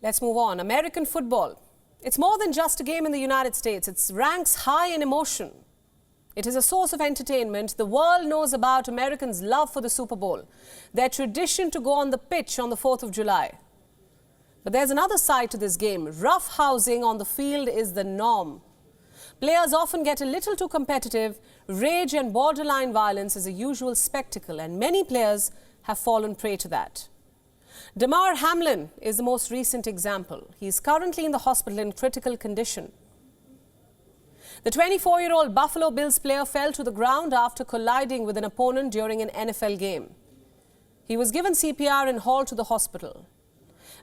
Let's move on. American football. It's more than just a game in the United States. It ranks high in emotion. It is a source of entertainment. The world knows about Americans' love for the Super Bowl, their tradition to go on the pitch on the 4th of July. But there's another side to this game. Rough housing on the field is the norm. Players often get a little too competitive. Rage and borderline violence is a usual spectacle, and many players have fallen prey to that. Damar Hamlin is the most recent example. He is currently in the hospital in critical condition. The 24-year-old Buffalo Bills player fell to the ground after colliding with an opponent during an NFL game. He was given CPR and hauled to the hospital.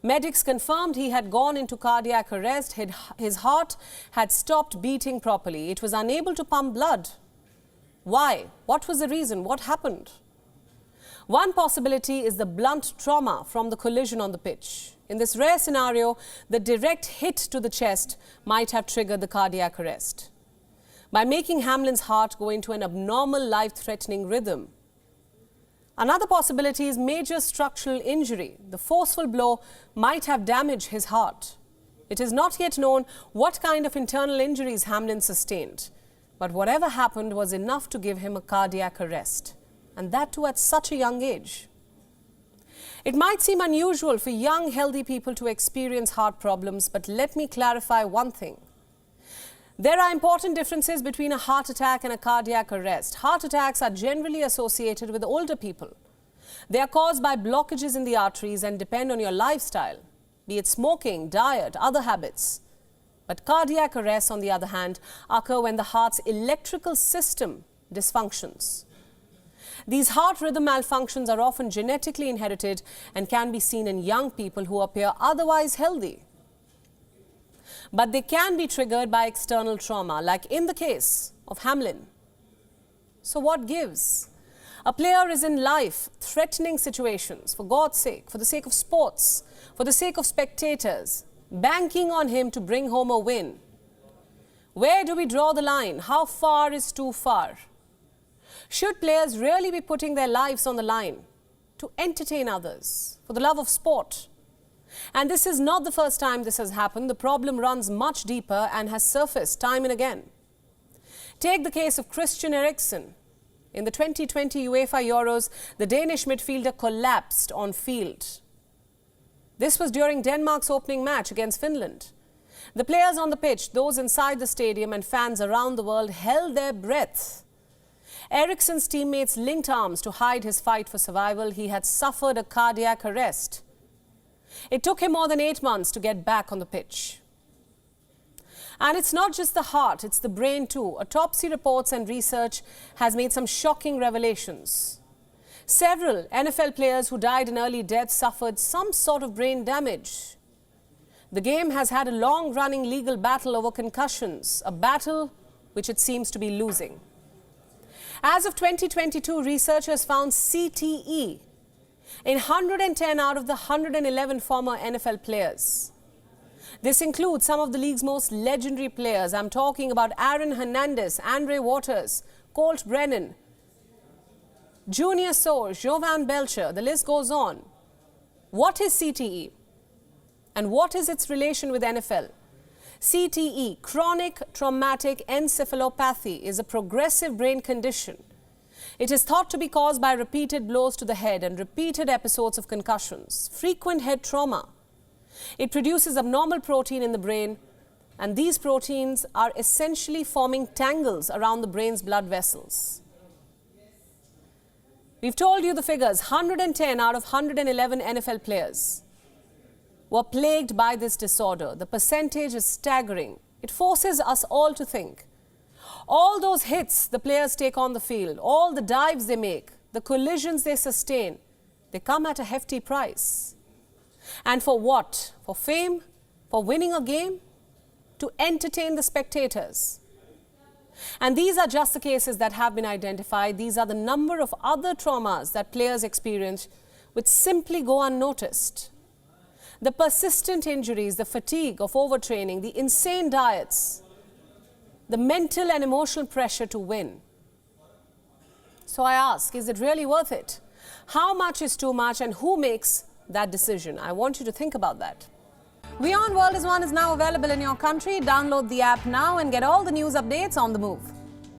Medics confirmed he had gone into cardiac arrest. His heart had stopped beating properly. It was unable to pump blood. Why? What was the reason? What happened? One possibility is the blunt trauma from the collision on the pitch. In this rare scenario, the direct hit to the chest might have triggered the cardiac arrest, by making Hamlin's heart go into an abnormal, life-threatening rhythm. Another possibility is major structural injury. The forceful blow might have damaged his heart. It is not yet known what kind of internal injuries Hamlin sustained, but whatever happened was enough to give him a cardiac arrest, and that too at such a young age. It might seem unusual for young, healthy people to experience heart problems, but let me clarify one thing. There are important differences between a heart attack and a cardiac arrest. Heart attacks are generally associated with older people. They are caused by blockages in the arteries and depend on your lifestyle, be it smoking, diet, other habits. But cardiac arrests, on the other hand, occur when the heart's electrical system dysfunctions. These heart rhythm malfunctions are often genetically inherited and can be seen in young people who appear otherwise healthy. But they can be triggered by external trauma, like in the case of Hamlin. So what gives? A player is in life-threatening situations, for God's sake, for the sake of sports, for the sake of spectators, banking on him to bring home a win. Where do we draw the line? How far is too far? Should players really be putting their lives on the line to entertain others, for the love of sport? And this is not the first time this has happened. The problem runs much deeper and has surfaced time and again. Take the case of Christian Eriksen. In the 2020 UEFA Euros, the Danish midfielder collapsed on field. This was during Denmark's opening match against Finland. The players on the pitch, those inside the stadium, and fans around the world held their breath. Eriksen's teammates linked arms to hide his fight for survival. He had suffered a cardiac arrest. It took him more than 8 months to get back on the pitch. And it's not just the heart, it's the brain too. Autopsy reports and research has made some shocking revelations. Several NFL players who died in early death suffered some sort of brain damage. The game has had a long-running legal battle over concussions, a battle which it seems to be losing. As of 2022, researchers found CTE in 110 out of the 111 former NFL players. This includes some of the league's most legendary players. I'm talking about Aaron Hernandez, Andre Waters, Colt Brennan, Junior Seau, Jovan Belcher, the list goes on. What is CTE? And what is its relation with NFL? CTE, chronic traumatic encephalopathy, is a progressive brain condition. It is thought to be caused by repeated blows to the head and repeated episodes of concussions, frequent head trauma. It produces abnormal protein in the brain, and these proteins are essentially forming tangles around the brain's blood vessels. We've told you the figures. 110 out of 111 NFL players were plagued by this disorder. The percentage is staggering. It forces us all to think. All those hits the players take on the field, all the dives they make, the collisions they sustain, they come at a hefty price. And for what? For fame? For winning a game? To entertain the spectators? And these are just the cases that have been identified. These are the number of other traumas that players experience which simply go unnoticed. The persistent injuries, the fatigue of overtraining, the insane diets, the mental and emotional pressure to win. So I ask, is it really worth it? How much is too much, and who makes that decision? I want you to think about that. WION World is now available in your country. Download the app now and get all the news updates on the move.